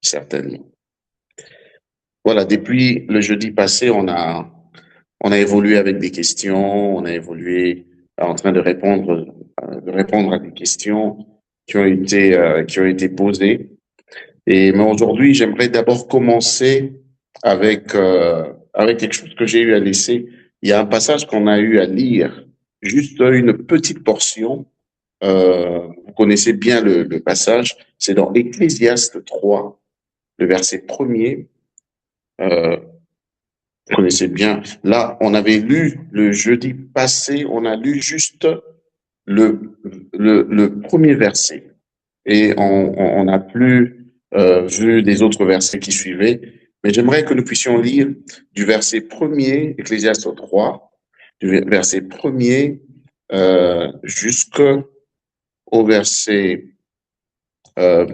certainement. Voilà, depuis le jeudi passé, on a évolué avec des questions, on a évolué en train de répondre à des questions qui ont été posées. Mais aujourd'hui, j'aimerais d'abord commencer avec quelque chose que j'ai eu à laisser. Il y a un passage qu'on a eu à lire, juste une petite portion. Vous connaissez bien le passage, c'est dans Ecclésiaste 3, le verset premier. Euh, vous connaissez bien. Là, on avait lu le jeudi passé, on a lu juste le, le premier verset. Et on n'a plus vu des autres versets qui suivaient. Mais j'aimerais que nous puissions lire du verset premier, Ecclésiaste 3, du verset premier jusqu'au verset, euh,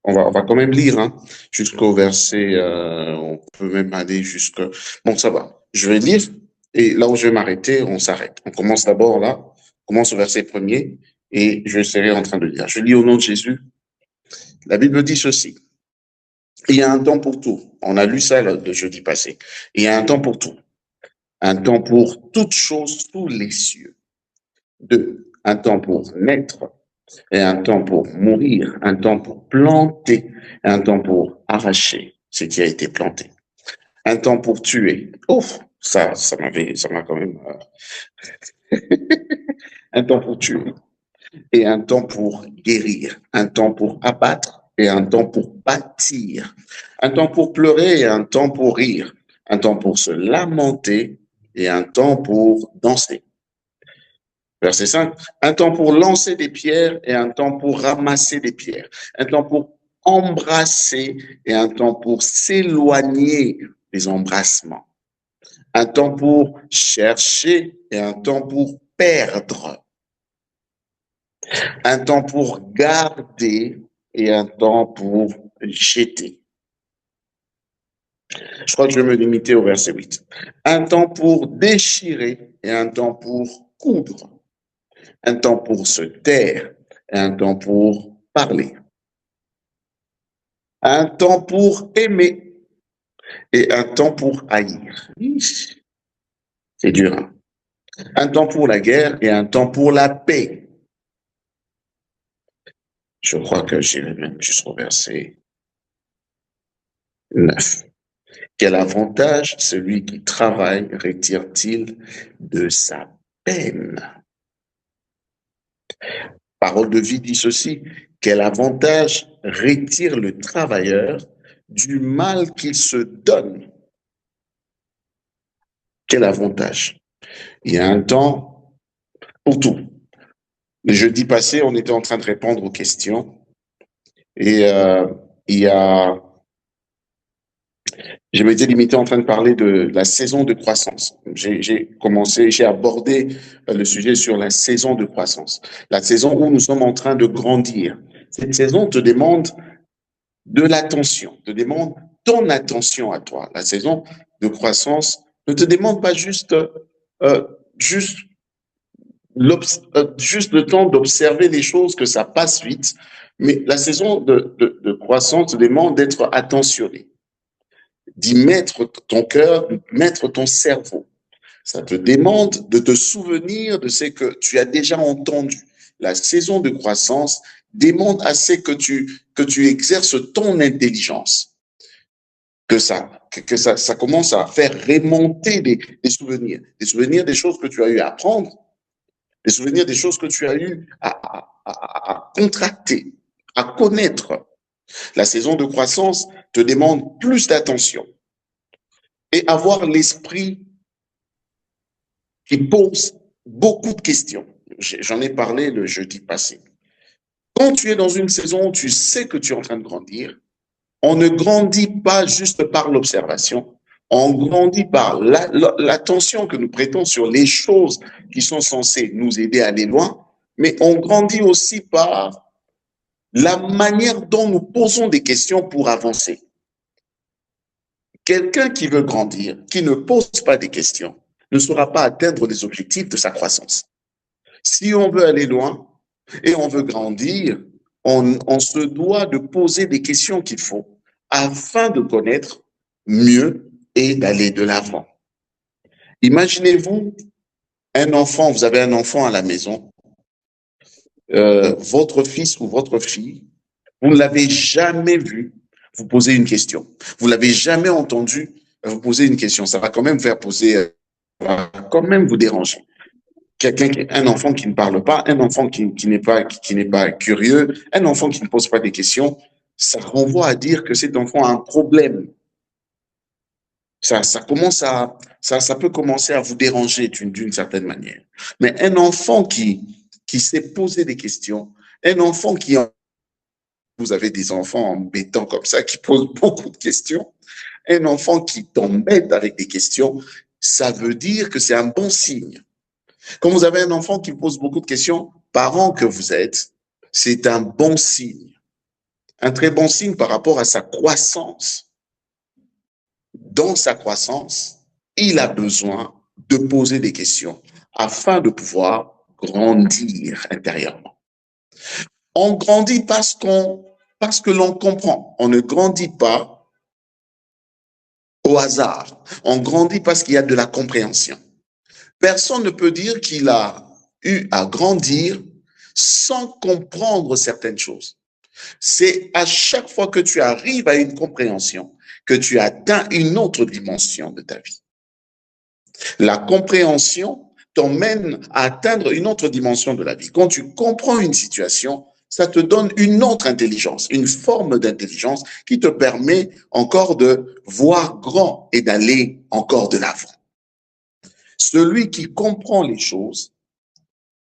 on va quand même lire, hein, jusqu'au verset, on peut même aller jusque... Bon, ça va. Je vais lire et là où je vais m'arrêter, on s'arrête. On commence d'abord là, on commence au verset premier et je serai en train de lire. Je lis au nom de Jésus. La Bible dit ceci. Il y a un temps pour tout. On a lu ça le jeudi passé. Il y a un temps pour tout. Un temps pour toute chose sous les cieux. Deux, un temps pour naître et un temps pour mourir. Un temps pour planter et un temps pour arracher ce qui a été planté. Un temps pour tuer. Ouf, ça m'a quand même... un temps pour tuer et un temps pour guérir. Un temps pour abattre et un temps pour bâtir, un temps pour pleurer et un temps pour rire, un temps pour se lamenter et un temps pour danser. Verset 5, un temps pour lancer des pierres et un temps pour ramasser des pierres, un temps pour embrasser et un temps pour s'éloigner des embrassements, un temps pour chercher et un temps pour perdre, un temps pour garder et un temps pour jeter. Je crois que je vais me limiter au verset 8. Un temps pour déchirer et un temps pour coudre. Un temps pour se taire et un temps pour parler. Un temps pour aimer et un temps pour haïr. C'est dur, hein? Un temps pour la guerre et un temps pour la paix. Je crois que j'irai même jusqu'au verset 9. Quel avantage celui qui travaille retire-t-il de sa peine? Parole de vie dit ceci, quel avantage retire le travailleur du mal qu'il se donne? Quel avantage? Il y a un temps pour tout. Le jeudi passé, on était en train de répondre aux questions et il y a je m'étais limité en train de parler de la saison de croissance. J'ai abordé le sujet sur la saison de croissance, la saison où nous sommes en train de grandir. Cette saison te demande de l'attention, te demande ton attention à toi. La saison de croissance ne te demande pas juste, euh, juste, juste le temps d'observer les choses, que ça passe vite, mais la saison de croissance te demande d'être attentionné, d'y mettre ton cœur, de mettre ton cerveau. Ça te demande de te souvenir de ce que tu as déjà entendu. La saison de croissance demande assez que tu exerces ton intelligence, que ça commence à faire remonter des souvenirs des choses que tu as eu à apprendre, des souvenirs des choses que tu as eu à contracter, à connaître. La saison de croissance te demande plus d'attention et avoir l'esprit qui pose beaucoup de questions. J'en ai parlé le jeudi passé. Quand tu es dans une saison où tu sais que tu es en train de grandir, on ne grandit pas juste par l'observation, on grandit par l'attention que nous prêtons sur les choses qui sont censées nous aider à aller loin, mais on grandit aussi par la manière dont nous posons des questions pour avancer. Quelqu'un qui veut grandir, qui ne pose pas des questions, ne saura pas atteindre les objectifs de sa croissance. Si on veut aller loin et on veut grandir, on se doit de poser des questions qu'il faut afin de connaître mieux et d'aller de l'avant. Imaginez-vous un enfant, vous avez un enfant à la maison, votre fils ou votre fille, vous ne l'avez jamais vu vous poser une question. Vous l'avez jamais entendu vous poser une question. Ça va quand même faire poser, ça va quand même vous déranger. Un enfant qui ne parle pas, un enfant qui n'est pas curieux, un enfant qui ne pose pas des questions, ça renvoie à dire que cet enfant a un problème. Ça peut commencer à vous déranger d'une certaine manière. Mais un enfant qui sait poser des questions, un enfant qui, vous avez des enfants embêtants comme ça, qui posent beaucoup de questions, un enfant qui t'embête avec des questions, ça veut dire que c'est un bon signe. Quand vous avez un enfant qui pose beaucoup de questions, parent que vous êtes, c'est un bon signe. Un très bon signe par rapport à sa croissance. Dans sa croissance, il a besoin de poser des questions afin de pouvoir grandir intérieurement. On grandit parce que l'on comprend. On ne grandit pas au hasard. On grandit parce qu'il y a de la compréhension. Personne ne peut dire qu'il a eu à grandir sans comprendre certaines choses. C'est à chaque fois que tu arrives à une compréhension que tu atteins une autre dimension de ta vie. La compréhension t'emmène à atteindre une autre dimension de la vie. Quand tu comprends une situation, ça te donne une autre intelligence, une forme d'intelligence qui te permet encore de voir grand et d'aller encore de l'avant. Celui qui comprend les choses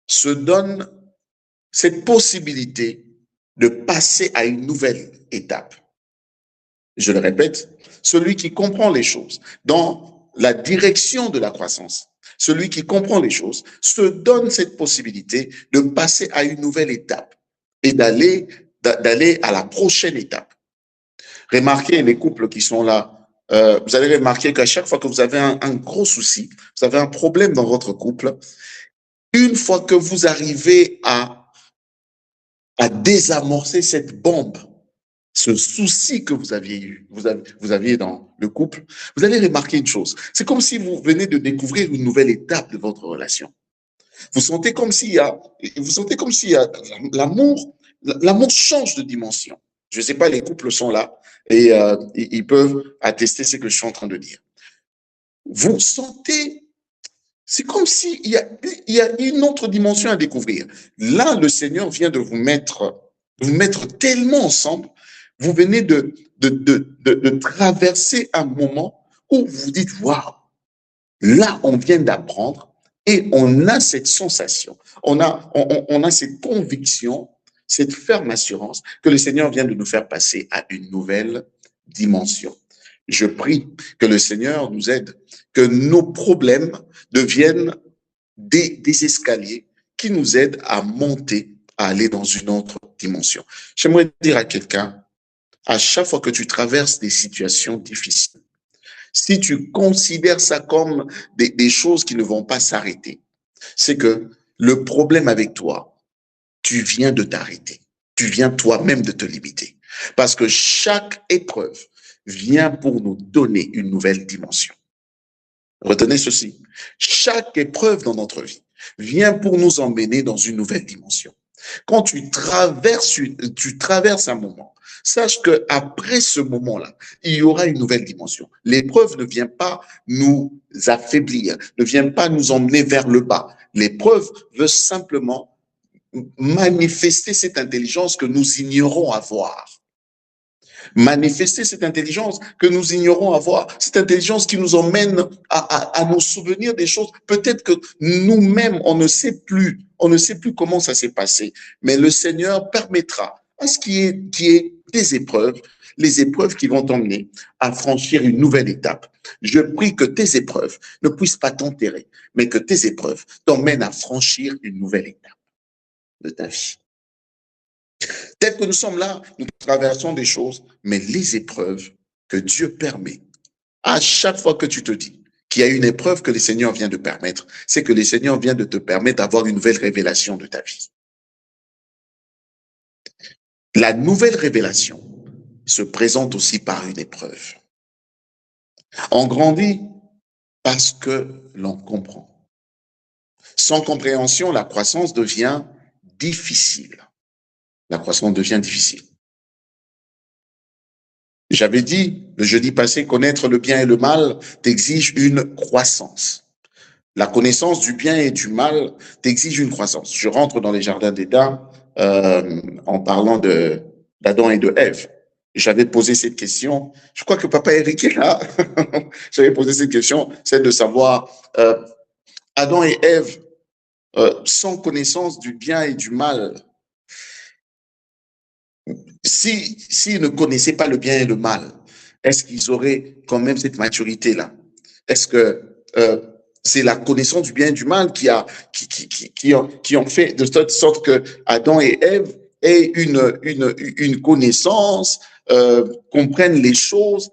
se donne cette possibilité de passer à une nouvelle étape. Je le répète, celui qui comprend les choses dans la direction de la croissance, celui qui comprend les choses se donne cette possibilité de passer à une nouvelle étape et d'aller à la prochaine étape. Remarquez les couples qui sont là. Vous allez remarquer qu'à chaque fois que vous avez un gros souci, vous avez un problème dans votre couple, une fois que vous arrivez à désamorcer cette bombe, ce souci que vous aviez eu, vous aviez dans le couple, vous allez remarquer une chose. C'est comme si vous venez de découvrir une nouvelle étape de votre relation. Vous sentez comme s'il y a l'amour change de dimension. Je ne sais pas, les couples sont là et ils peuvent attester ce que je suis en train de dire. Vous sentez, c'est comme s'il y a une autre dimension à découvrir. Là, le Seigneur vient de vous mettre tellement ensemble. Vous venez de traverser un moment où vous vous dites, waouh, là, on vient d'apprendre et on a cette sensation, on a cette conviction, cette ferme assurance que le Seigneur vient de nous faire passer à une nouvelle dimension. Je prie que le Seigneur nous aide, que nos problèmes deviennent des escaliers qui nous aident à monter, à aller dans une autre dimension. J'aimerais dire à quelqu'un, à chaque fois que tu traverses des situations difficiles, si tu considères ça comme des choses qui ne vont pas s'arrêter, c'est que le problème avec toi, tu viens de t'arrêter. Tu viens toi-même de te limiter. Parce que chaque épreuve vient pour nous donner une nouvelle dimension. Retenez ceci. Chaque épreuve dans notre vie vient pour nous emmener dans une nouvelle dimension. Quand tu traverses un moment, sache que après ce moment-là, il y aura une nouvelle dimension. L'épreuve ne vient pas nous affaiblir, ne vient pas nous emmener vers le bas. L'épreuve veut simplement manifester cette intelligence que nous ignorons avoir. Manifester cette intelligence que nous ignorons avoir, cette intelligence qui nous emmène à nous souvenir des choses. Peut-être que nous-mêmes, on ne sait plus comment ça s'est passé, mais le Seigneur permettra à ce qui est des épreuves, les épreuves qui vont t'emmener à franchir une nouvelle étape. Je prie que tes épreuves ne puissent pas t'enterrer, mais que tes épreuves t'emmènent à franchir une nouvelle étape de ta vie. Peut-être que nous sommes là, nous traversons des choses, mais les épreuves que Dieu permet, à chaque fois que tu te dis qu'il y a une épreuve que le Seigneur vient de permettre, c'est que le Seigneur vient de te permettre d'avoir une nouvelle révélation de ta vie. La nouvelle révélation se présente aussi par une épreuve. On grandit parce que l'on comprend. Sans compréhension, la croissance devient difficile. La croissance devient difficile. J'avais dit le jeudi passé, connaître le bien et le mal t'exige une croissance. La connaissance du bien et du mal t'exige une croissance. Je rentre dans les jardins d'Éden en parlant d'Adam et de Ève. J'avais posé cette question. Je crois que Papa Eric est là. J'avais posé cette question, c'est de savoir Adam et Ève, sans connaissance du bien et du mal, s'ils ne connaissaient pas le bien et le mal, est-ce qu'ils auraient quand même cette maturité-là? Est-ce que c'est la connaissance du bien et du mal qui ont fait de telle sorte que Adam et Ève aient une connaissance, comprennent les choses,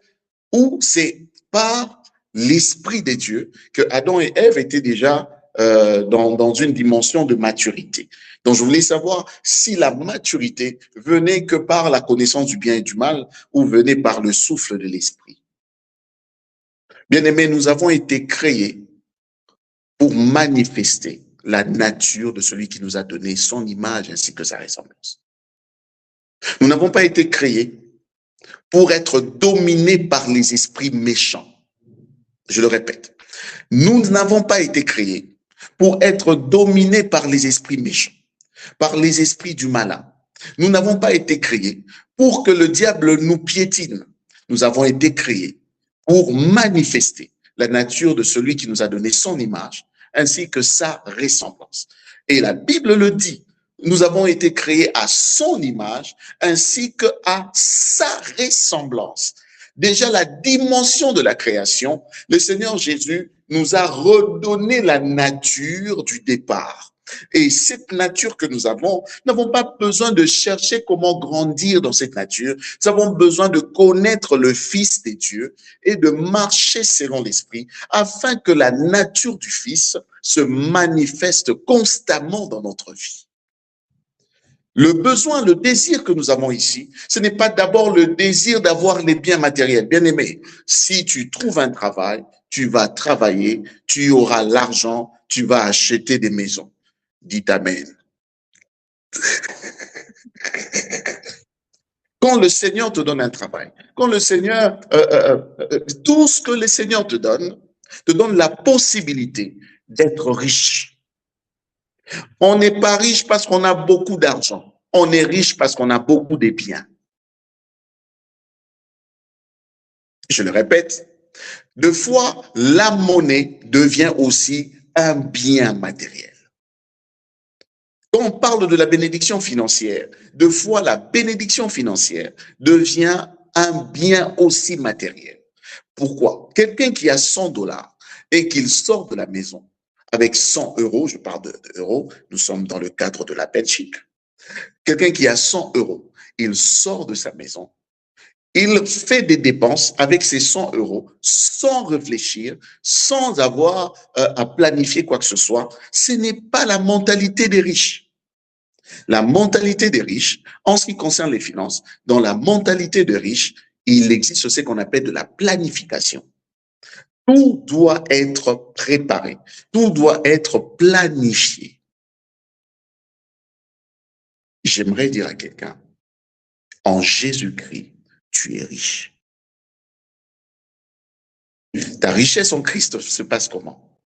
ou c'est par l'Esprit de Dieu que Adam et Ève étaient déjà dans une dimension de maturité. Donc, je voulais savoir si la maturité venait que par la connaissance du bien et du mal ou venait par le souffle de l'Esprit. Bien-aimés, nous avons été créés pour manifester la nature de celui qui nous a donné son image ainsi que sa ressemblance. Nous n'avons pas été créés pour être dominés par les esprits méchants. Je le répète, nous n'avons pas été créés pour être dominés par les esprits méchants, par les esprits du malin. Nous n'avons pas été créés pour que le diable nous piétine. Nous avons été créés pour manifester la nature de celui qui nous a donné son image, ainsi que sa ressemblance. Et la Bible le dit, nous avons été créés à son image, ainsi qu'à sa ressemblance. Déjà, la dimension de la création, le Seigneur Jésus nous a redonné la nature du départ. Et cette nature que nous n'avons pas besoin de chercher comment grandir dans cette nature. Nous avons besoin de connaître le Fils des dieux et de marcher selon l'Esprit afin que la nature du Fils se manifeste constamment dans notre vie. Le besoin, le désir que nous avons ici, ce n'est pas d'abord le désir d'avoir les biens matériels. Bien aimé, si tu trouves un travail, tu vas travailler, tu auras l'argent, tu vas acheter des maisons. Dites Amen. Quand le Seigneur te donne un travail, quand le Seigneur, tout ce que le Seigneur te donne la possibilité d'être riche. On n'est pas riche parce qu'on a beaucoup d'argent. On est riche parce qu'on a beaucoup de biens. Je le répète, deux fois, la monnaie devient aussi un bien matériel. Quand on parle de la bénédiction financière, deux fois, la bénédiction financière devient un bien aussi matériel. Pourquoi? Quelqu'un qui a 100 dollars et qu'il sort de la maison avec 100 euros, je parle d'euros, nous sommes dans le cadre de la Belgique. Quelqu'un qui a 100 euros, il sort de sa maison, il fait des dépenses avec ses 100 euros sans réfléchir, sans avoir à planifier quoi que ce soit. Ce n'est pas la mentalité des riches. La mentalité des riches, en ce qui concerne les finances, dans la mentalité des riches, il existe ce qu'on appelle de la planification. Tout doit être préparé, tout doit être planifié. J'aimerais dire à quelqu'un, en Jésus-Christ, tu es riche. Ta richesse en Christ se passe comment?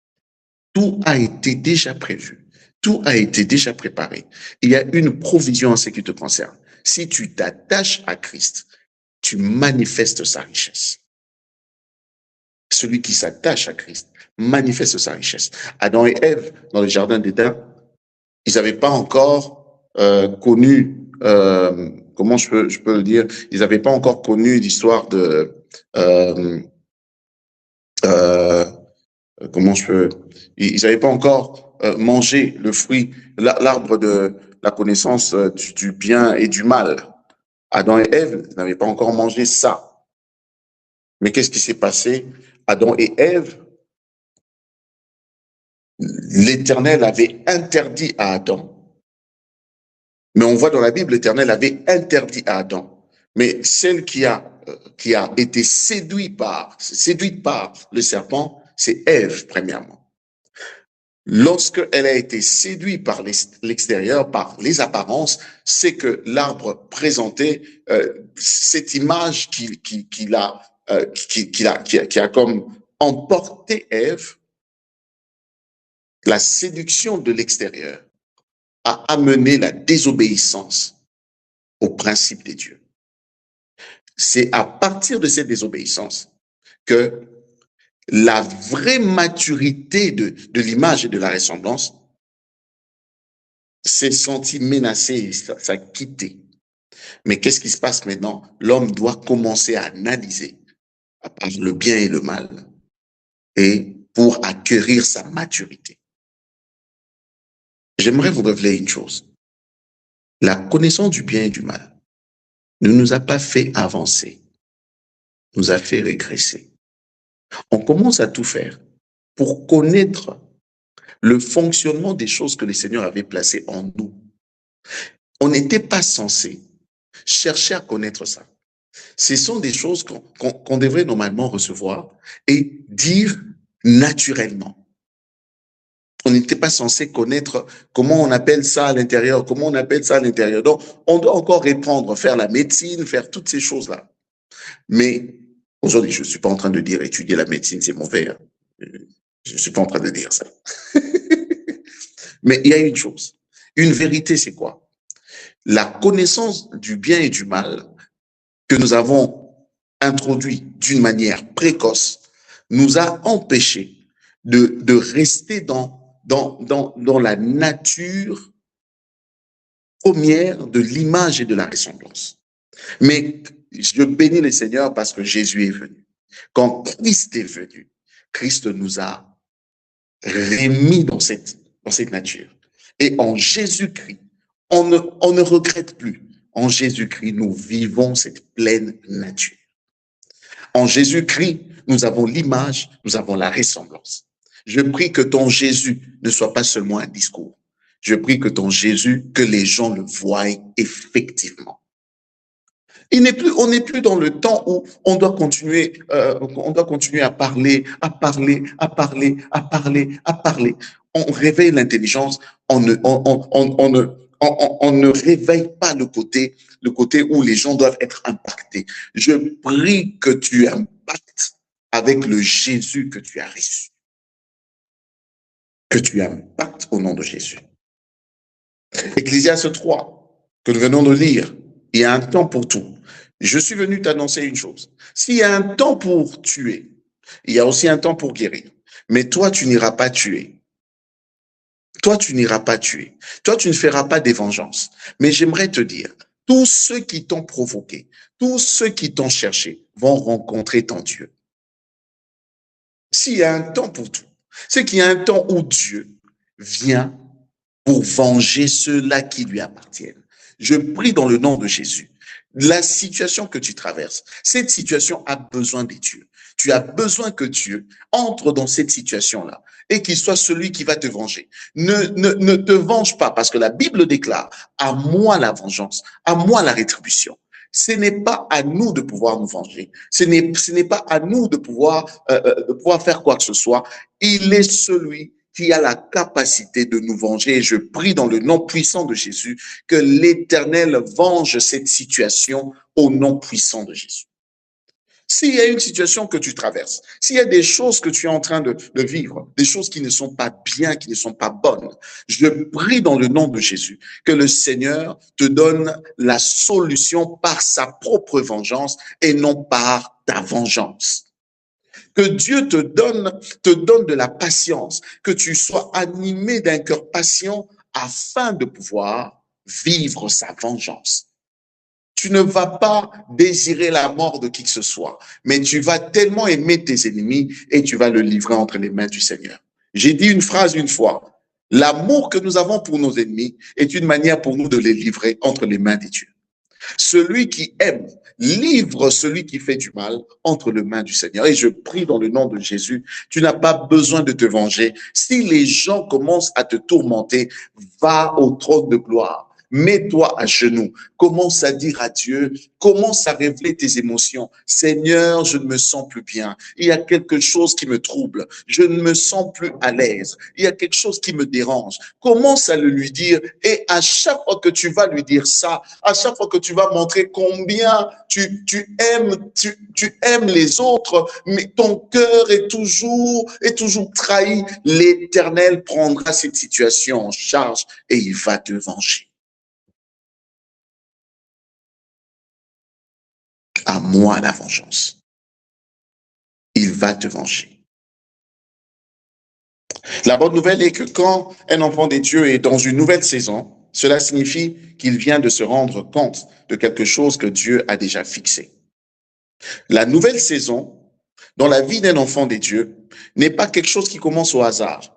Tout a été déjà prévu. Tout a été déjà préparé. Il y a une provision en ce qui te concerne. Si tu t'attaches à Christ, tu manifestes sa richesse. Celui qui s'attache à Christ manifeste sa richesse. Adam et Ève, dans le jardin d'Éden, ils n'avaient pas encore connu, comment je peux le dire, ils n'avaient pas encore connu l'histoire de, comment je peux, ils n'avaient pas encore mangé le fruit, l'arbre de la connaissance du bien et du mal. Adam et Ève n'avaient pas encore mangé ça. Mais qu'est-ce qui s'est passé? Adam et Ève, l'Éternel avait interdit à Adam. Mais on voit dans la Bible, l'Éternel avait interdit à Adam Mais celle qui a été séduite par le serpent, c'est Ève, premièrement. Lorsqu'elle a été séduite par l'extérieur, par les apparences, c'est que l'arbre présentait cette image qui a comme emporté Ève. La séduction de l'extérieur a amené la désobéissance au principe des dieux. C'est à partir de cette désobéissance que la vraie maturité de l'image et de la ressemblance s'est sentie menacée et ça a quitté. Mais qu'est-ce qui se passe maintenant? L'homme doit commencer à analyser à part le bien et le mal et pour acquérir sa maturité. J'aimerais vous révéler une chose. La connaissance du bien et du mal ne nous a pas fait avancer, nous a fait régresser. On commence à tout faire pour connaître le fonctionnement des choses que le Seigneur avait placées en nous. On n'était pas censé chercher à connaître ça. Ce sont des choses qu'on devrait normalement recevoir et dire naturellement. On n'était pas censé connaître comment on appelle ça à l'intérieur, comment on appelle ça à l'intérieur. Donc, on doit encore répondre, faire la médecine, faire toutes ces choses-là. Mais aujourd'hui, je ne suis pas en train de dire étudier la médecine, c'est mauvais. Hein. Je ne suis pas en train de dire ça. Mais il y a une chose. Une vérité, c'est quoi? La connaissance du bien et du mal que nous avons introduit d'une manière précoce nous a empêchés de rester dans la nature première de l'image et de la ressemblance. Mais je bénis le Seigneur parce que Jésus est venu. Quand Christ est venu, Christ nous a remis dans cette nature. Et en Jésus-Christ, on ne regrette plus. En Jésus-Christ, nous vivons cette pleine nature. En Jésus-Christ, nous avons l'image, nous avons la ressemblance. Je prie que ton Jésus ne soit pas seulement un discours. Je prie que ton Jésus, que les gens le voient effectivement. On n'est plus dans le temps où on doit continuer à parler. On réveille l'intelligence, on ne réveille pas le côté où les gens doivent être impactés. Je prie que tu impactes avec le Jésus que tu as reçu. Que tu impactes au nom de Jésus. Ecclésiaste 3, que nous venons de lire, il y a un temps pour tout. Je suis venu t'annoncer une chose. S'il y a un temps pour tuer, il y a aussi un temps pour guérir. Mais toi, tu n'iras pas tuer. Toi, tu n'iras pas tuer. Toi, tu ne feras pas des vengeances. Mais j'aimerais te dire, tous ceux qui t'ont provoqué, tous ceux qui t'ont cherché vont rencontrer ton Dieu. S'il y a un temps pour tout, c'est qu'il y a un temps où Dieu vient pour venger ceux-là qui lui appartiennent. Je prie dans le nom de Jésus. La situation que tu traverses, cette situation a besoin des dieux. Tu as besoin que Dieu entre dans cette situation-là et qu'il soit celui qui va te venger. Ne te venge pas parce que la Bible déclare à moi la vengeance, à moi la rétribution. Ce n'est pas à nous de pouvoir nous venger. Ce n'est pas à nous de pouvoir faire quoi que ce soit. Il est celui qui a la capacité de nous venger. Et je prie dans le nom puissant de Jésus que l'Éternel venge cette situation au nom puissant de Jésus. S'il y a une situation que tu traverses, s'il y a des choses que tu es en train de vivre, des choses qui ne sont pas bien, qui ne sont pas bonnes, je prie dans le nom de Jésus que le Seigneur te donne la solution par sa propre vengeance et non par ta vengeance. Que Dieu te donne de la patience, que tu sois animé d'un cœur patient afin de pouvoir vivre sa vengeance. Tu ne vas pas désirer la mort de qui que ce soit, mais tu vas tellement aimer tes ennemis et tu vas le livrer entre les mains du Seigneur. J'ai dit une phrase une fois, l'amour que nous avons pour nos ennemis est une manière pour nous de les livrer entre les mains des dieux. Celui qui aime livre celui qui fait du mal entre les mains du Seigneur. Et je prie dans le nom de Jésus, tu n'as pas besoin de te venger. Si les gens commencent à te tourmenter, va au trône de gloire. Mets-toi à genoux. Commence à dire à Dieu, commence à révéler tes émotions. Seigneur, je ne me sens plus bien. Il y a quelque chose qui me trouble. Je ne me sens plus à l'aise. Il y a quelque chose qui me dérange. Commence à le lui dire. Et à chaque fois que tu vas lui dire ça, à chaque fois que tu vas montrer combien tu aimes les autres, mais ton cœur est toujours trahi, l'Éternel prendra cette situation en charge et il va te venger. À moi la vengeance. Il va te venger. La bonne nouvelle est que quand un enfant de Dieu est dans une nouvelle saison, cela signifie qu'il vient de se rendre compte de quelque chose que Dieu a déjà fixé. La nouvelle saison, dans la vie d'un enfant de Dieu, n'est pas quelque chose qui commence au hasard.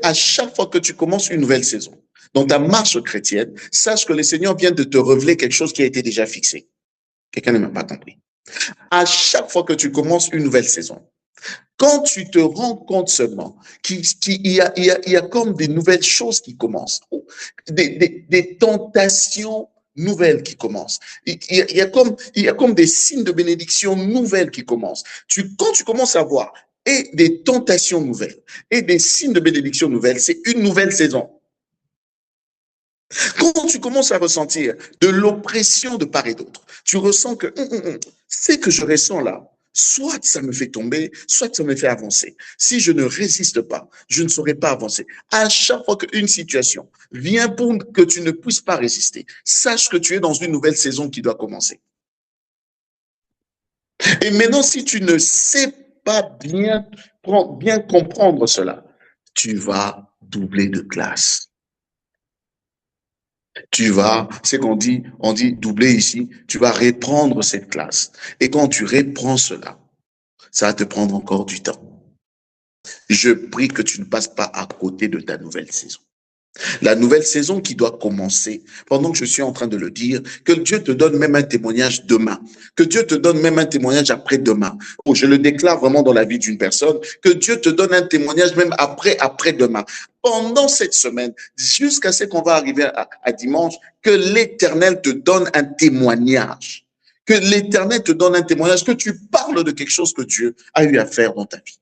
À chaque fois que tu commences une nouvelle saison, dans ta marche chrétienne, sache que le Seigneur vient de te révéler quelque chose qui a été déjà fixé. Quelqu'un ne m'a pas compris. À chaque fois que tu commences une nouvelle saison, quand tu te rends compte seulement qu'il y a comme des nouvelles choses qui commencent, des tentations nouvelles qui commencent. Il y a comme des signes de bénédiction nouvelles qui commencent. Quand tu commences à voir et des tentations nouvelles et des signes de bénédiction nouvelles, c'est une nouvelle saison. Quand tu commences à ressentir de l'oppression de part et d'autre, tu ressens que c'est que je ressens là, soit ça me fait tomber, soit ça me fait avancer. Si je ne résiste pas, je ne saurais pas avancer. À chaque fois qu'une situation vient pour que tu ne puisses pas résister, sache que tu es dans une nouvelle saison qui doit commencer. Et maintenant, si tu ne sais pas bien comprendre cela, tu vas doubler de classe. C'est on dit doubler ici, tu vas reprendre cette classe. Et quand tu reprends cela, ça va te prendre encore du temps. Je prie que tu ne passes pas à côté de ta nouvelle saison. La nouvelle saison qui doit commencer, pendant que je suis en train de le dire, que Dieu te donne même un témoignage demain, que Dieu te donne même un témoignage après-demain. Oh, je le déclare vraiment dans la vie d'une personne, que Dieu te donne un témoignage même après-demain. Pendant cette semaine, jusqu'à ce qu'on va arriver à dimanche, que l'Éternel te donne un témoignage. Que l'Éternel te donne un témoignage, que tu parles de quelque chose que Dieu a eu à faire dans ta vie.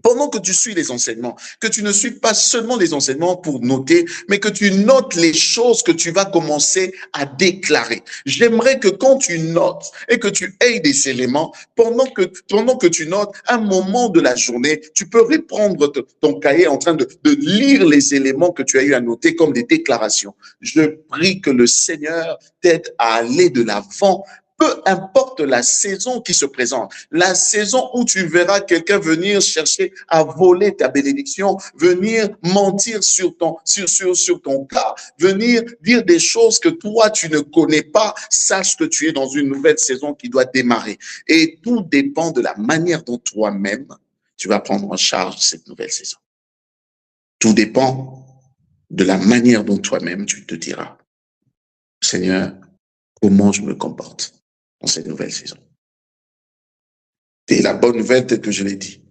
Pendant que tu suis les enseignements, que tu ne suis pas seulement les enseignements pour noter, mais que tu notes les choses que tu vas commencer à déclarer. J'aimerais que quand tu notes et que tu aies des éléments, pendant que tu notes, un moment de la journée, tu peux reprendre ton cahier en train de lire les éléments que tu as eu à noter comme des déclarations. Je prie que le Seigneur t'aide à aller de l'avant. Peu importe la saison qui se présente, la saison où tu verras quelqu'un venir chercher à voler ta bénédiction, venir mentir sur ton cas, venir dire des choses que toi tu ne connais pas, sache que tu es dans une nouvelle saison qui doit démarrer. Et tout dépend de la manière dont toi-même tu vas prendre en charge cette nouvelle saison. Tout dépend de la manière dont toi-même tu te diras, Seigneur, comment je me comporte dans cette nouvelle saison. Et la bonne nouvelle, telle que je l'ai dit,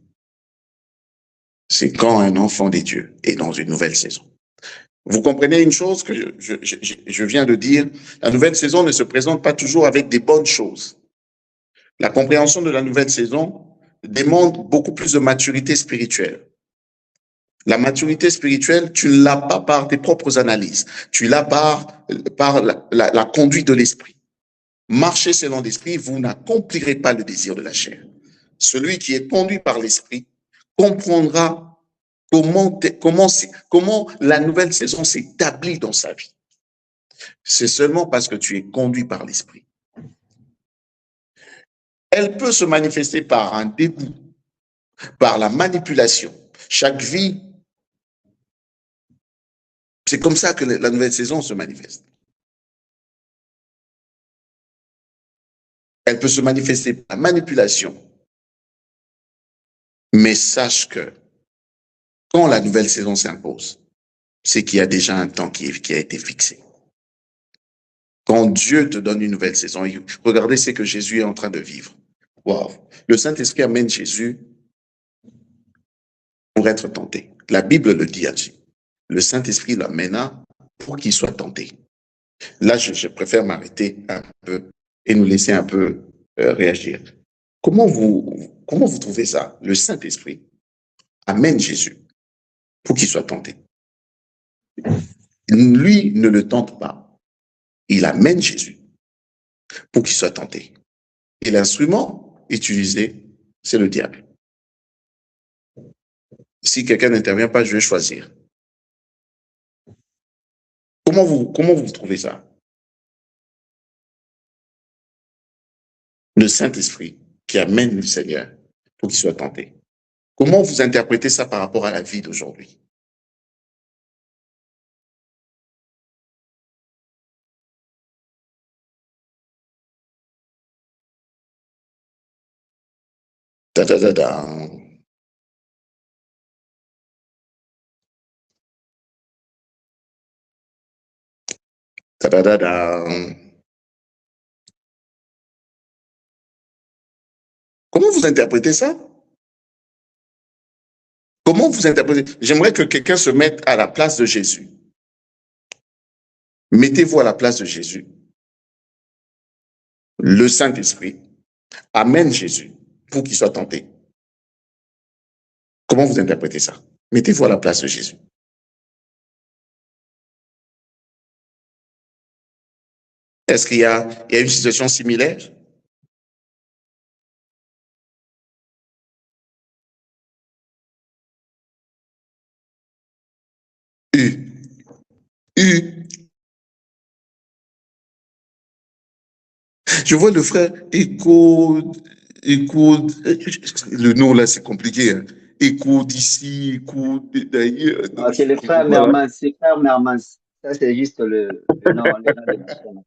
c'est quand un enfant des dieux est dans une nouvelle saison. Vous comprenez une chose que je viens de dire, la nouvelle saison ne se présente pas toujours avec des bonnes choses. La compréhension de la nouvelle saison demande beaucoup plus de maturité spirituelle. La maturité spirituelle, tu ne l'as pas par tes propres analyses, tu l'as par la conduite de l'esprit. Marchez selon l'esprit, vous n'accomplirez pas le désir de la chair. Celui qui est conduit par l'esprit comprendra comment la nouvelle saison s'établit dans sa vie. C'est seulement parce que tu es conduit par l'esprit. Elle peut se manifester par un dégoût, par la manipulation. Chaque vie, c'est comme ça que la nouvelle saison se manifeste. Elle peut se manifester par la manipulation. Mais sache que quand la nouvelle saison s'impose, c'est qu'il y a déjà un temps qui a été fixé. Quand Dieu te donne une nouvelle saison, regardez ce que Jésus est en train de vivre. Wow. Le Saint-Esprit amène Jésus pour être tenté. La Bible le dit ainsi. Le Saint-Esprit l'amena pour qu'il soit tenté. Là, je préfère m'arrêter un peu et nous laisser un peu réagir. Comment vous trouvez ça? Le Saint-Esprit amène Jésus pour qu'il soit tenté. Lui ne le tente pas. Il amène Jésus pour qu'il soit tenté. Et l'instrument utilisé, c'est le diable. Si quelqu'un n'intervient pas, je vais choisir. Comment vous trouvez ça? Le Saint-Esprit qui amène le Seigneur pour qu'il soit tenté. Comment vous interprétez ça par rapport à la vie d'aujourd'hui? Da, da, da, da. Da, da, da, da. Comment vous interprétez ça? Comment vous interprétez? J'aimerais que quelqu'un se mette à la place de Jésus. Mettez-vous à la place de Jésus. Le Saint-Esprit amène Jésus pour qu'il soit tenté. Comment vous interprétez ça? Mettez-vous à la place de Jésus. Est-ce qu'il y a une situation similaire? Je vois le frère écoute, le nom là c'est compliqué. Hein. Écoute d'ici, écoute d'ailleurs. Ah, c'est le frère Voilà. Mermans, c'est frère Mermans. Ça, c'est juste le nom des personnes.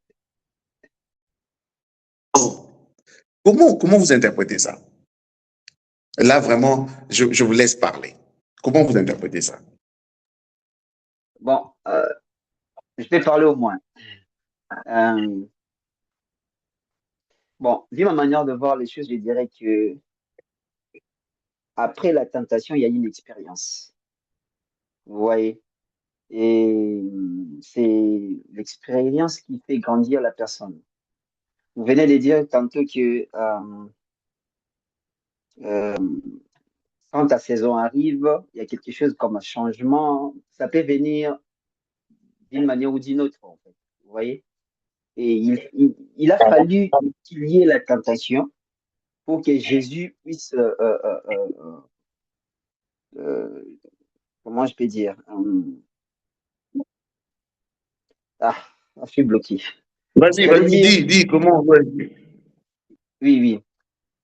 Oh. Comment vous interprétez ça? Là, vraiment, je vous laisse parler. Comment vous interprétez ça? Bon, je vais parler au moins. Bon, vu ma manière de voir les choses, je dirais que après la tentation, il y a une expérience. Vous voyez? Et c'est l'expérience qui fait grandir la personne. Vous venez de dire tantôt que euh, quand ta saison arrive, il y a quelque chose comme un changement. Ça peut venir d'une manière ou d'une autre, en fait. Vous voyez? Et il a fallu qu'il y ait la tentation pour que Jésus puisse, euh, comment je peux dire, ah, je suis bloqué. Vas-y, J'allais vas-y, dire, dis, comment? Ouais. oui, oui.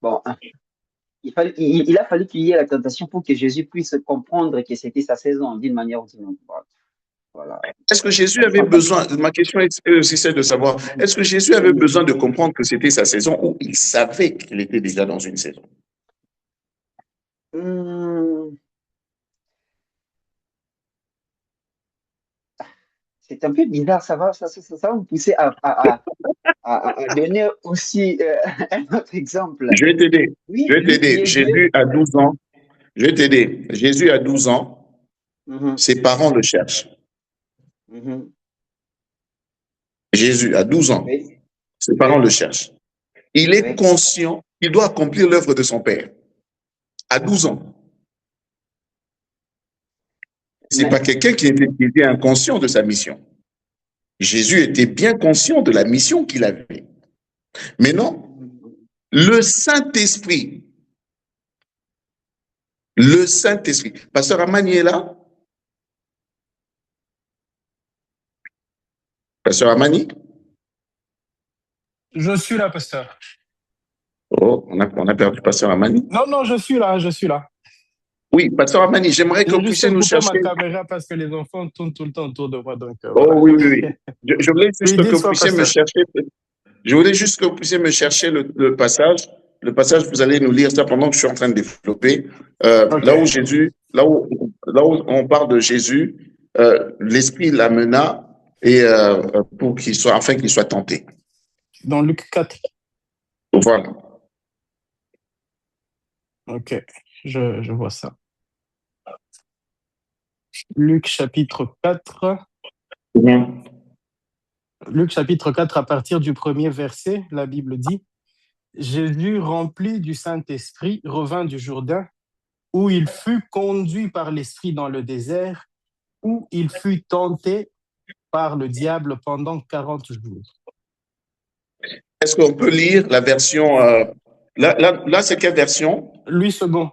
Bon, il a fallu qu'il y ait la tentation pour que Jésus puisse comprendre que c'était sa saison d'une manière ou d'une autre. Voilà. Est-ce que Jésus Parce avait qu'en fait, besoin, ma question est aussi celle de savoir, est-ce que Jésus avait besoin de comprendre que c'était sa saison ou il savait qu'il était déjà dans une saison? hum, c'est un peu bizarre, ça va me pousser à donner aussi un autre exemple. Je vais t'aider. Oui, Je vais lui qui t'aider. est Dieu. Jésus a 12 ans. Je vais t'aider. Jésus a 12 ans. Mhm, Ses parents le cherchent. mhm. Jésus a 12 ans. Oui, Ses parents oui, le cherchent. Il est oui. conscient qu'il doit accomplir l'œuvre de son père. À 12 ans. C'est pas Mais, quelqu'un qui était inconscient de sa mission. Jésus était bien conscient de la mission qu'il avait. Mais non, le Saint-Esprit, Pasteur Amani est là? Pasteur Amani? Je suis là, pasteur. Oh, on a perdu Pasteur Amani. Non, non, je suis là, je suis là. Oui, Pasteur Amani, j'aimerais que J'ai vous juste puissiez nous coupé ma chercher. caméra parce que les enfants tournent tout le temps autour de moi, donc Oh voilà. oui, oui, oui. Je voulais juste Oui, que vous dis-moi, puissiez me pasteur. chercher. Je voulais juste que vous puissiez me chercher le passage. Le passage, vous allez nous lire ça pendant que je suis en train de développer. Ok. Là où on parle de Jésus, l'Esprit l'amena et pour afin qu'il soit tenté. Dans Luc 4. Voilà. Ok, je vois ça. Luc chapitre 4. Bien. Luc chapitre 4, à partir du premier verset, la Bible dit, Jésus, rempli du Saint-Esprit, revint du Jourdain, où il fut conduit par l'Esprit dans le désert, où il fut tenté par le diable pendant 40 jours. Est-ce qu'on peut lire la version... là, c'est quelle version? Louis II.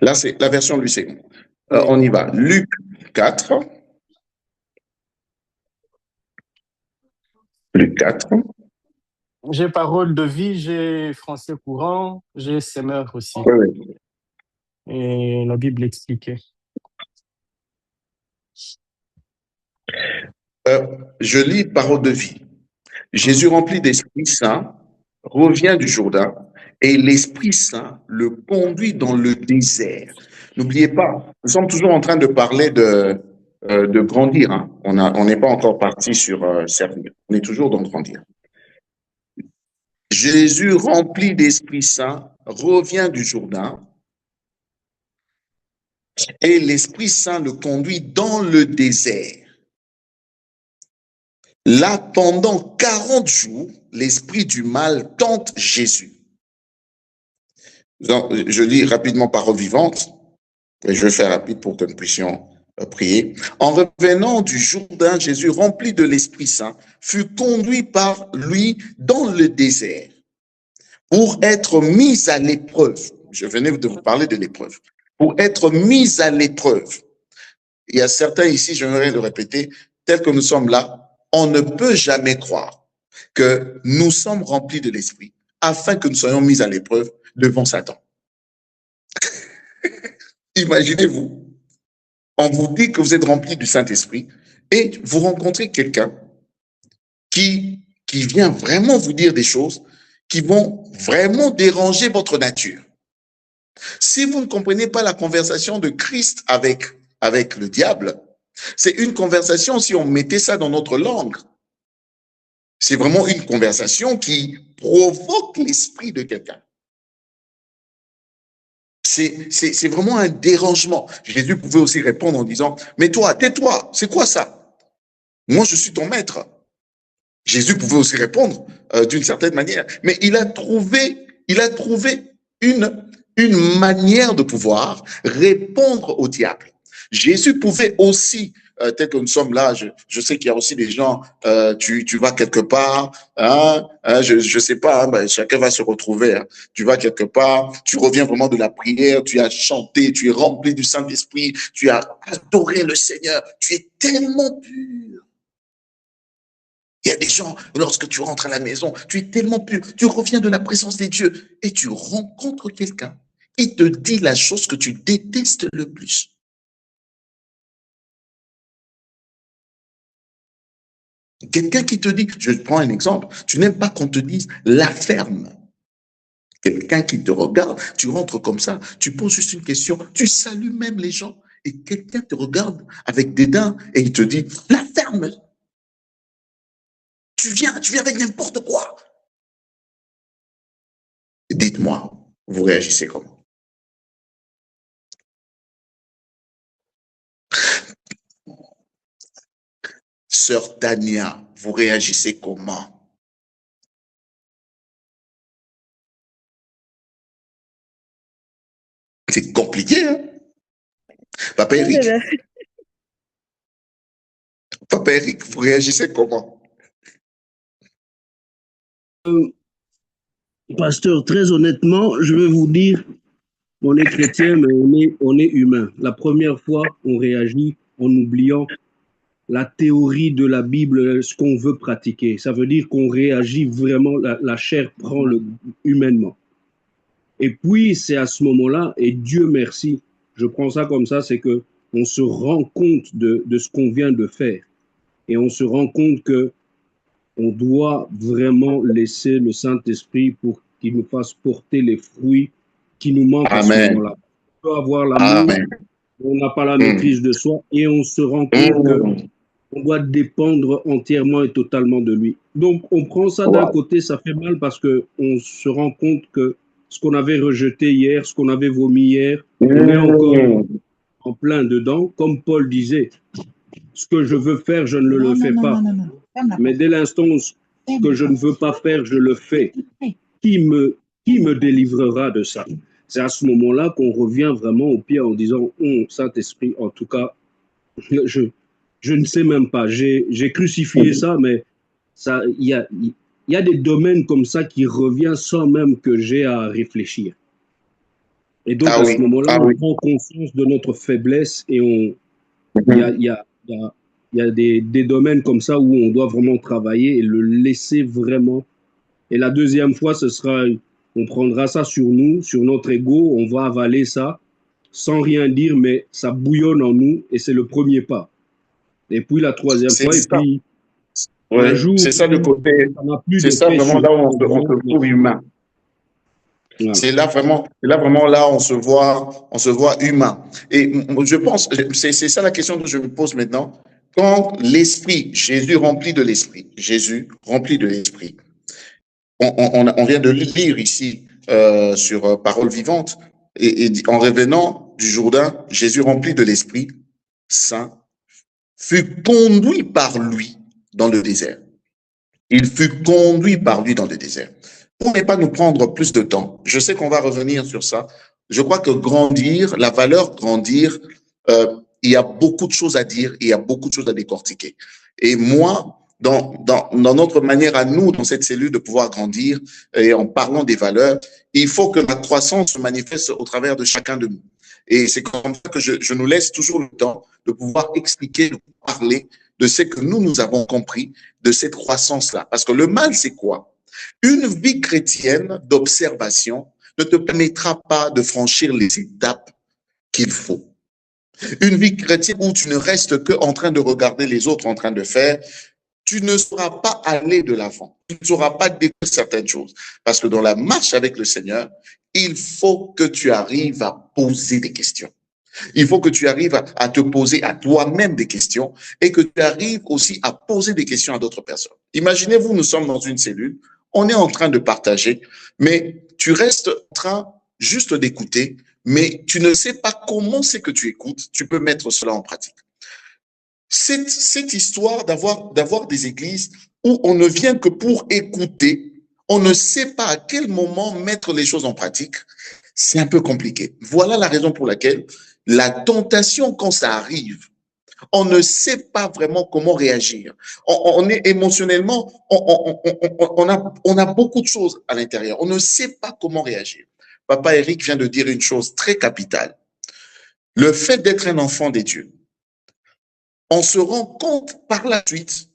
Là, c'est la version Louis II. Oui. On y va. Luc 4. Luc 4. J'ai Parole de vie, j'ai Français courant, j'ai Semeur aussi. Oui, oui. Et la Bible expliquée. Je lis Parole de vie. Jésus, rempli d'Esprit Saint, revient du Jourdain et l'Esprit Saint le conduit dans le désert. N'oubliez pas, nous sommes toujours en train de parler de grandir. Hein. On n'est pas encore parti sur servir. On est toujours dans grandir. Jésus, rempli d'Esprit Saint, revient du Jourdain et l'Esprit Saint le conduit dans le désert. Là, pendant 40 jours, l'esprit du mal tente Jésus. Je lis rapidement Parole vivante, et je vais faire rapide pour que nous puissions prier. En revenant du Jourdain, Jésus, rempli de l'Esprit Saint, fut conduit par lui dans le désert pour être mis à l'épreuve. Je venais de vous parler de l'épreuve. Pour être mis à l'épreuve. Il y a certains ici, j'aimerais le répéter, tels que nous sommes là, on ne peut jamais croire que nous sommes remplis de l'Esprit afin que nous soyons mis à l'épreuve devant Satan. Imaginez-vous, on vous dit que vous êtes remplis du Saint-Esprit et vous rencontrez quelqu'un qui vient vraiment vous dire des choses qui vont vraiment déranger votre nature. Si vous ne comprenez pas la conversation de Christ avec le diable, c'est une conversation, si on mettait ça dans notre langue, c'est vraiment une conversation qui provoque l'esprit de quelqu'un. C'est vraiment un dérangement. Jésus pouvait aussi répondre en disant, mais toi, tais-toi, c'est quoi ça? Moi, je suis ton maître. Jésus pouvait aussi répondre d'une certaine manière, mais il a trouvé une manière de pouvoir répondre au diable. Jésus pouvait aussi, tel que nous sommes là, je sais qu'il y a aussi des gens, tu vas quelque part, je sais pas, ben, chacun va se retrouver, hein. Tu vas quelque part, tu reviens vraiment de la prière, tu as chanté, tu es rempli du Saint-Esprit, tu as adoré le Seigneur, tu es tellement pur. Il y a des gens, lorsque tu rentres à la maison, tu es tellement pur, tu reviens de la présence des dieux et tu rencontres quelqu'un qui te dit la chose que tu détestes le plus. Quelqu'un qui te dit, je prends un exemple, tu n'aimes pas qu'on te dise la ferme. Quelqu'un qui te regarde, tu rentres comme ça, tu poses juste une question, tu salues même les gens et quelqu'un te regarde avec dédain et il te dit la ferme. Tu viens avec n'importe quoi. Dites-moi, vous réagissez comment? Sœur Tania, vous réagissez comment? C'est compliqué, hein? Papa Eric, vous réagissez comment? Pasteur, très honnêtement, je vais vous dire, on est chrétien, mais on est humain. La première fois, on réagit en oubliant la théorie de la Bible, ce qu'on veut pratiquer. Ça veut dire qu'on réagit vraiment, la chair prend humainement. Et puis, c'est à ce moment-là, et Dieu merci, je prends ça comme ça, c'est que on se rend compte de ce qu'on vient de faire. Et on se rend compte que on doit vraiment laisser le Saint-Esprit pour qu'il nous fasse porter les fruits qui nous manquent à ce moment-là. On peut avoir l'amour, on n'a pas la maîtrise de soi et on se rend compte qu'on doit dépendre entièrement et totalement de lui. Donc, on prend ça d'un côté, ça fait mal parce qu'on se rend compte que ce qu'on avait rejeté hier, ce qu'on avait vomi hier, on est encore en plein dedans. Comme Paul disait, ce que je veux faire, je ne le fais pas. Mais dès l'instant que je ne veux pas faire, je le fais. Qui me délivrera de ça? C'est à ce moment-là qu'on revient vraiment au pied en disant, Saint-Esprit, en tout cas, je ne sais même pas. J'ai crucifié ça, mais il y a des domaines comme ça qui reviennent sans même que j'ai à réfléchir. Et donc, à ce moment-là, on prend conscience de notre faiblesse et il y a des domaines comme ça où on doit vraiment travailler et le laisser vraiment. Et la deuxième fois, ce sera, on prendra ça sur nous, sur notre ego, on va avaler ça sans rien dire, mais ça bouillonne en nous et c'est le premier pas. Et puis la troisième fois, et puis un jour, c'est ça le côté, c'est ça vraiment là où on se trouve humain. Voilà. C'est là vraiment, là on se voit humain. Et je pense, c'est ça la question que je me pose maintenant. Quand l'esprit, Jésus rempli de l'esprit, on vient de lire ici sur Parole vivante, et en revenant du Jourdain, Jésus rempli de l'Esprit Saint fut conduit par lui dans le désert. Il fut conduit par lui dans le désert. Pour ne pas nous prendre plus de temps, je sais qu'on va revenir sur ça. Je crois que grandir, la valeur grandir, il y a beaucoup de choses à dire, il y a beaucoup de choses à décortiquer. Et moi, dans notre manière à nous, dans cette cellule, de pouvoir grandir, et en parlant des valeurs, il faut que la croissance se manifeste au travers de chacun de nous. Et c'est comme ça que je nous laisse toujours le temps de pouvoir expliquer, de parler de ce que nous avons compris de cette croissance-là. Parce que le mal, c'est quoi? Une vie chrétienne d'observation ne te permettra pas de franchir les étapes qu'il faut. Une vie chrétienne où tu ne restes que en train de regarder les autres en train de faire, tu ne sauras pas aller de l'avant. Tu ne sauras pas découvrir certaines choses. Parce que dans la marche avec le Seigneur, il faut que tu arrives à poser des questions. Il faut que tu arrives à te poser à toi-même des questions et que tu arrives aussi à poser des questions à d'autres personnes. Imaginez-vous, nous sommes dans une cellule, on est en train de partager, mais tu restes en train juste d'écouter, mais tu ne sais pas comment c'est que tu écoutes. Tu peux mettre cela en pratique. Cette histoire d'avoir des églises où on ne vient que pour écouter, on ne sait pas à quel moment mettre les choses en pratique, c'est un peu compliqué. Voilà la raison pour laquelle la tentation, quand ça arrive, on ne sait pas vraiment comment réagir. On est émotionnellement, on a beaucoup de choses à l'intérieur. On ne sait pas comment réagir. Papa Eric vient de dire une chose très capitale. Le fait d'être un enfant des dieux, on se rend compte par la suite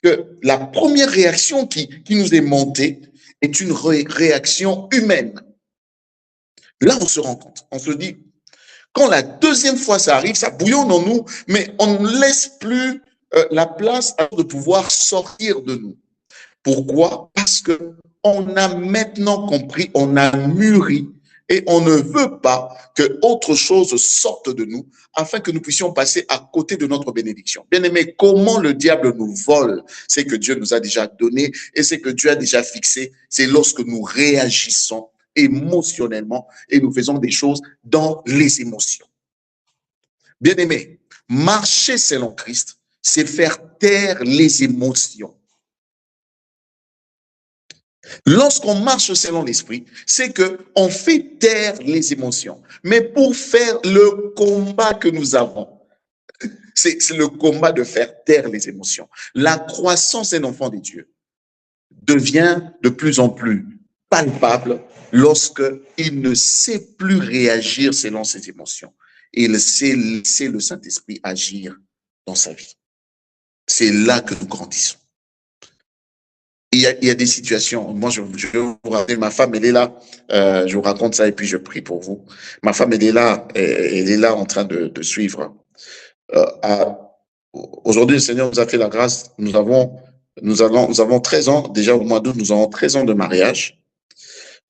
que la première réaction qui nous est montée est une réaction humaine. Là, on se rend compte. On se dit, quand la deuxième fois ça arrive, ça bouillonne en nous, mais on ne laisse plus la place de pouvoir sortir de nous. Pourquoi? Parce que on a maintenant compris, on a mûri et on ne veut pas que autre chose sorte de nous afin que nous puissions passer à côté de notre bénédiction. Bien aimé, comment le diable nous vole? C'est que Dieu nous a déjà donné et c'est que Dieu a déjà fixé. C'est lorsque nous réagissons émotionnellement et nous faisons des choses dans les émotions. Bien aimé, marcher selon Christ, c'est faire taire les émotions. Lorsqu'on marche selon l'esprit, c'est qu'on fait taire les émotions. Mais pour faire le combat que nous avons, c'est le combat de faire taire les émotions. La croissance d'un enfant de Dieu devient de plus en plus palpable lorsqu'il ne sait plus réagir selon ses émotions. Il sait laisser le Saint-Esprit agir dans sa vie. C'est là que nous grandissons. Il y a des situations, moi je vous rappelle, ma femme elle est là, je vous raconte ça et puis je prie pour vous. Ma femme elle est là en train de suivre. Aujourd'hui le Seigneur nous a fait la grâce, nous avons 13 ans, déjà au mois d'août nous avons 13 ans de mariage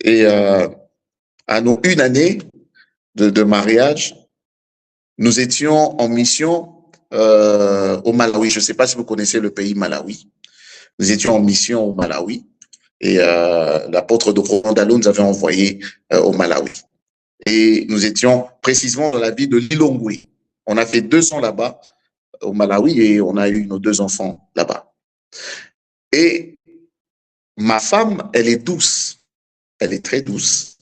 et à nos une année de mariage, nous étions en mission au Malawi. Je ne sais pas si vous connaissez le pays Malawi. Nous étions en mission au Malawi et l'apôtre de Rondalo nous avait envoyé au Malawi. Et nous étions précisément dans la ville de Lilongwe. On a fait 2 ans là-bas au Malawi et on a eu nos 2 enfants là-bas. Et ma femme, elle est douce. Elle est très douce.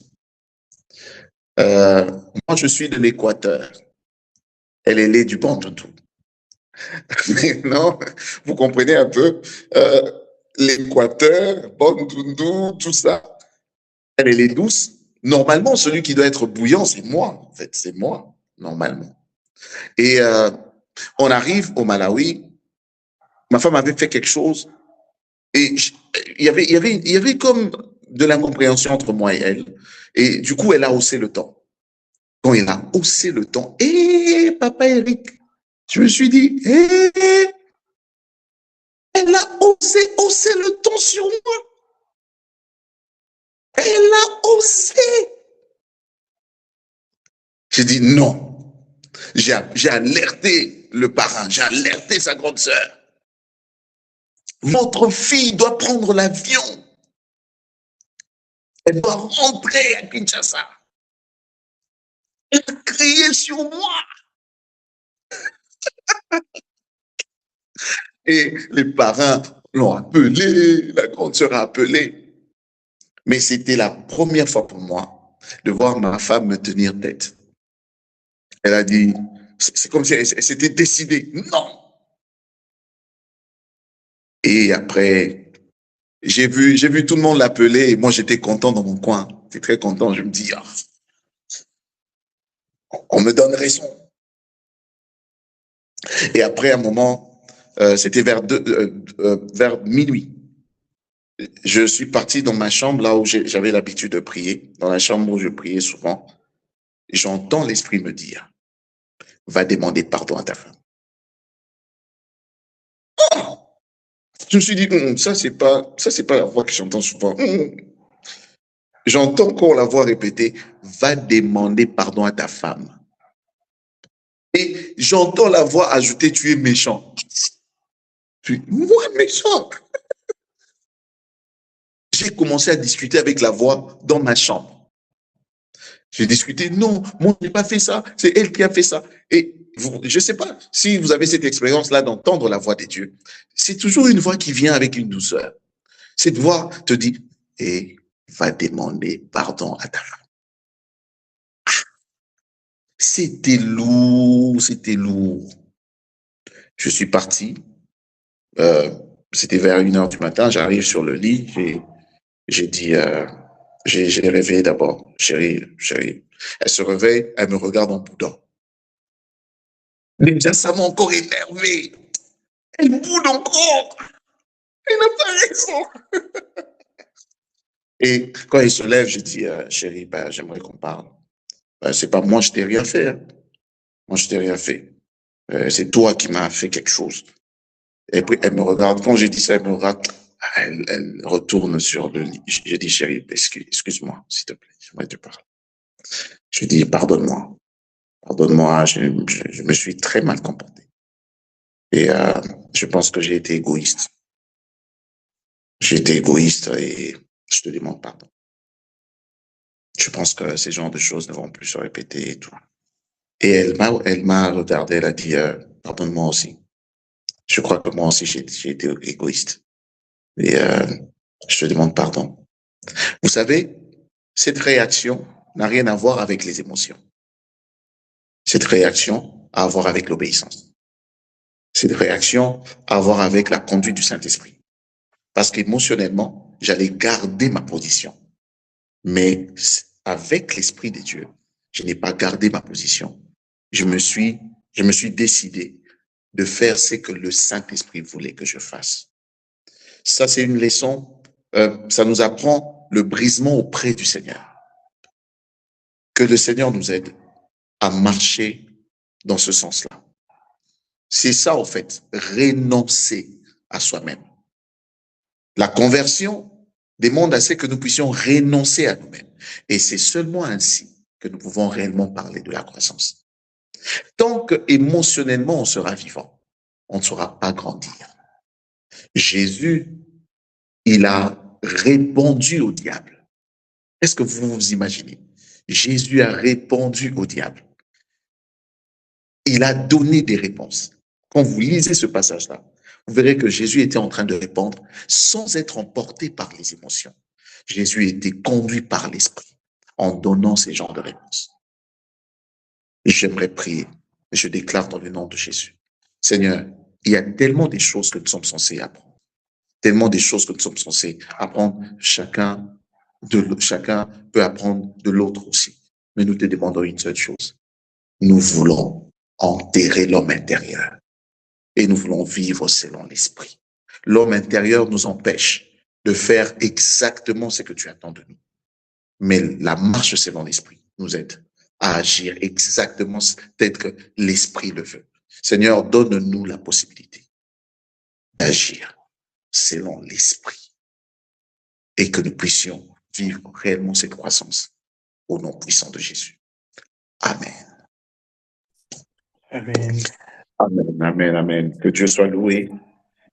Moi, je suis de l'Équateur. Elle est du Bandundu. Maintenant, vous comprenez un peu, l'Équateur, Bandundu, tout ça. Elle est douce. Normalement, celui qui doit être bouillant, c'est moi. En fait, c'est moi, normalement. Et on arrive au Malawi. Ma femme avait fait quelque chose. Et il y avait comme de l'incompréhension entre moi et elle. Et du coup, elle a haussé le ton. Quand elle a haussé le ton, papa Eric, je me suis dit, elle a haussé le ton sur moi. Elle a osé. J'ai dit non. J'ai alerté le parrain, j'ai alerté sa grande sœur. Votre fille doit prendre l'avion. Elle doit rentrer à Kinshasa. Elle a crié sur moi. Et les parrains l'ont appelé, la grande sœur a appelé. Mais c'était la première fois pour moi de voir ma femme me tenir tête. Elle a dit, c'est comme si elle s'était décidée. Non. Et après, j'ai vu tout le monde l'appeler et moi j'étais content dans mon coin. J'étais très content. Je me dis, on me donne raison. Et après un moment, c'était vers minuit. Je suis parti dans ma chambre, là où j'avais l'habitude de prier, dans la chambre où je priais souvent. J'entends l'Esprit me dire, va demander pardon à ta femme. Oh, je me suis dit, ça c'est pas la voix que j'entends souvent. J'entends encore la voix répéter, va demander pardon à ta femme. Et j'entends la voix ajouter, tu es méchant. Moi, méchant. J'ai commencé à discuter avec la voix dans ma chambre. J'ai discuté, non, moi, je n'ai pas fait ça, c'est elle qui a fait ça. Et je ne sais pas si vous avez cette expérience-là d'entendre la voix de Dieu. C'est toujours une voix qui vient avec une douceur. Cette voix te dit, va demander pardon à ta femme. C'était lourd, c'était lourd. Je suis parti. C'était vers 1h du matin. J'arrive sur le lit. J'ai dit, j'ai réveillé d'abord. Chérie. Elle se réveille, elle me regarde en boudant. Déjà, ça m'a encore énervé. Elle boude encore. Elle n'a pas raison. Et quand elle se lève, je dis, chérie, j'aimerais qu'on parle. C'est pas moi, je t'ai rien fait. Moi, je t'ai rien fait. C'est toi qui m'as fait quelque chose. Et puis, elle me regarde. Quand j'ai dit ça, elle me regarde. Elle retourne sur le lit. J'ai dit, chérie, excuse-moi, s'il te plaît. J'aimerais te parler. Je dis, pardonne-moi. Pardonne-moi, je me suis très mal comporté. Et je pense que j'ai été égoïste. J'ai été égoïste et je te demande pardon. Je pense que ces genres de choses ne vont plus se répéter et tout. Et elle m'a regardé, elle a dit, pardonne-moi aussi. Je crois que moi aussi, j'ai été égoïste. Et je te demande pardon. Vous savez, cette réaction n'a rien à voir avec les émotions. Cette réaction a à voir avec l'obéissance. Cette réaction a à voir avec la conduite du Saint-Esprit. Parce qu'émotionnellement, j'allais garder ma position. Mais avec l'Esprit de Dieu, je n'ai pas gardé ma position. Je me suis décidé de faire ce que le Saint-Esprit voulait que je fasse. Ça, c'est une leçon, ça nous apprend le brisement auprès du Seigneur. Que le Seigneur nous aide à marcher dans ce sens-là. C'est ça, en fait, renoncer à soi-même. La conversion demande à ce que nous puissions renoncer à nous-mêmes. Et c'est seulement ainsi que nous pouvons réellement parler de la croissance. Tant que émotionnellement on sera vivant, on ne saura pas grandir. Jésus, il a répondu au diable. Est-ce que vous vous imaginez? Jésus a répondu au diable. Il a donné des réponses. Quand vous lisez ce passage-là, vous verrez que Jésus était en train de répondre sans être emporté par les émotions. Jésus était conduit par l'Esprit en donnant ces genres de réponses. J'aimerais prier. Je déclare dans le nom de Jésus. Seigneur, il y a tellement des choses que nous sommes censés apprendre. Tellement des choses que nous sommes censés apprendre. Chacun peut apprendre de l'autre aussi. Mais nous te demandons une seule chose. Nous voulons enterrer l'homme intérieur. Et nous voulons vivre selon l'esprit. L'homme intérieur nous empêche de faire exactement ce que tu attends de nous. Mais la marche selon l'esprit nous aide à agir exactement tel que l'esprit le veut. Seigneur, donne-nous la possibilité d'agir selon l'esprit et que nous puissions vivre réellement cette croissance au nom puissant de Jésus. Amen. Amen. Amen, amen, amen. Que Dieu soit loué.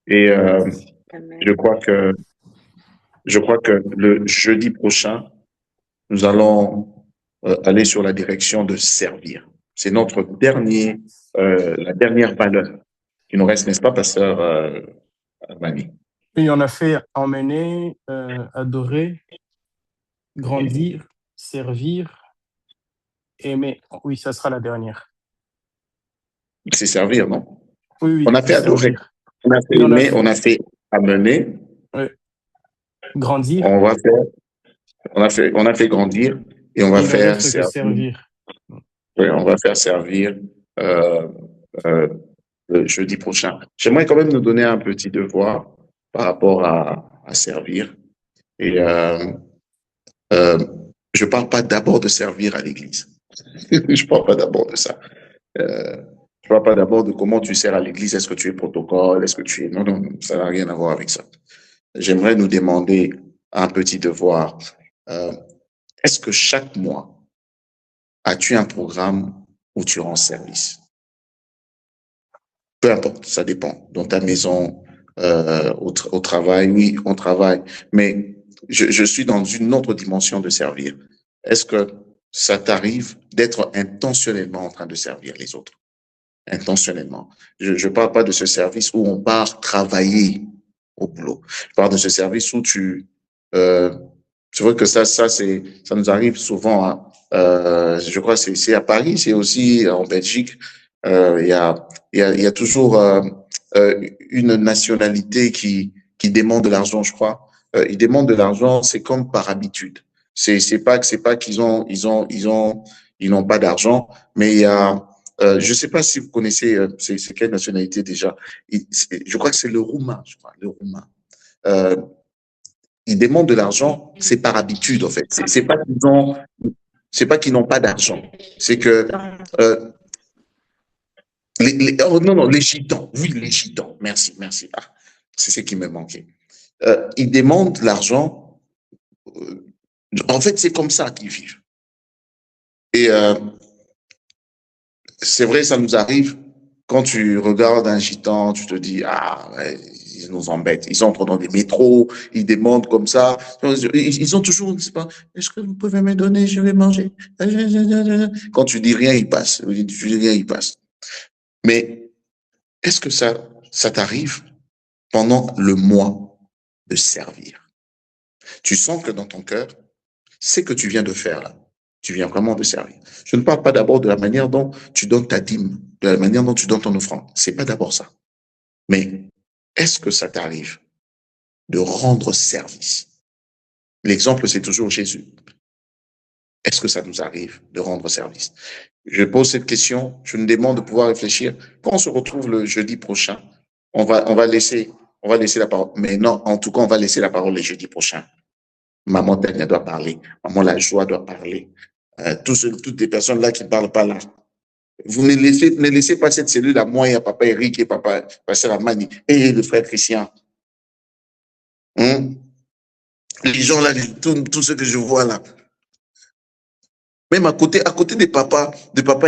Et je crois que le jeudi prochain, nous allons aller sur la direction de servir. C'est notre la dernière valeur qui nous reste, n'est-ce pas, pasteur Mani? Oui, on a fait emmener, adorer, grandir, servir, aimer. Oui, ça sera la dernière. C'est servir, non? Oui, On a fait adorer, servir. on a fait Oui, aimer, on a fait amener. Oui. Grandir. On a fait grandir et on va Il ne faire reste que servir. Oui, on va faire servir le jeudi prochain. J'aimerais quand même nous donner un petit devoir par rapport à servir. Et je parle pas d'abord de servir à l'église. Je parle pas d'abord de ça. Je parle pas d'abord de comment tu sers à l'église. Est-ce que tu es protocole? Est-ce que tu es... Non, non, ça n'a rien à voir avec ça. J'aimerais nous demander un petit devoir. Est-ce que chaque mois, as-tu un programme où tu rends service? Peu importe, ça dépend. Dans ta maison, au travail, oui, on travaille. Mais je suis dans une autre dimension de servir. Est-ce que ça t'arrive d'être intentionnellement en train de servir les autres? Intentionnellement. Je ne parle pas de ce service où on part travailler au boulot. Je parle de ce service où c'est vrai que ça nous arrive souvent. Hein. Je crois que c'est à Paris, c'est aussi en Belgique. Il y a toujours une nationalité qui demande de l'argent, je crois. Ils demandent de l'argent, c'est comme par habitude. C'est pas qu'ils ils n'ont pas d'argent, mais il y a je sais pas si vous connaissez c'est quelle nationalité déjà. Je crois que c'est le Roumain, je crois, le Roumain. Ils demandent de l'argent, c'est par habitude en fait. C'est pas qu'ils n'ont pas d'argent, c'est que non, les gitans, oui, les gitans, merci. Ah, c'est ce qui me manquait. Ils demandent l'argent, en fait, c'est comme ça qu'ils vivent. Et c'est vrai, ça nous arrive, quand tu regardes un gitan, tu te dis, ah, ouais, ils nous embêtent. Ils entrent dans des métros, ils demandent comme ça. Ils ont toujours, je ne sais pas, est-ce que vous pouvez me donner, je vais manger. Quand tu dis rien, ils passent. Tu dis rien, ils passent. Mais est-ce que ça t'arrive pendant le mois de servir? Tu sens que dans ton cœur, c'est que tu viens de faire là. Tu viens vraiment de servir. Je ne parle pas d'abord de la manière dont tu donnes ta dîme, de la manière dont tu donnes ton offrande. C'est pas d'abord ça. Mais est-ce que ça t'arrive de rendre service? L'exemple, c'est toujours Jésus. Est-ce que ça nous arrive de rendre service? Je pose cette question, je nous demande de pouvoir réfléchir. Quand on se retrouve le jeudi prochain, on va laisser la parole. Mais non, en tout cas, on va laisser la parole le jeudi prochain. Maman Tania doit parler. Maman La Joie doit parler. Toutes les personnes là qui ne parlent pas là. Vous ne laissez pas cette cellule à moi et à papa Eric et papa Pasteur Amani et le frère Christian. Les gens là, tous ceux que je vois là. Même à côté de papa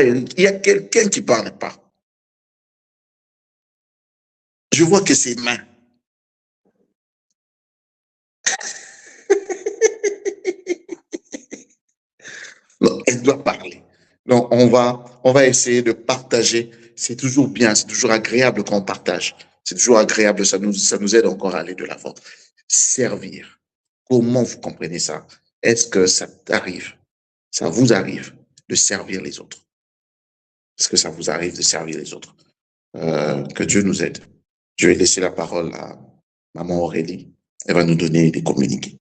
Eric, il y a quelqu'un qui ne parle pas. Je vois que ses mains. Non, elle doit parler. Donc, on va essayer de partager c'est toujours bien, c'est toujours agréable quand on partage. C'est toujours agréable, ça nous aide encore à aller de l'avant. Servir. Comment vous comprenez ça? Est-ce que ça vous arrive de servir les autres? Est-ce que ça vous arrive de servir les autres? Que Dieu nous aide. Je vais laisser la parole à Maman Aurélie. Elle va nous donner des communiqués.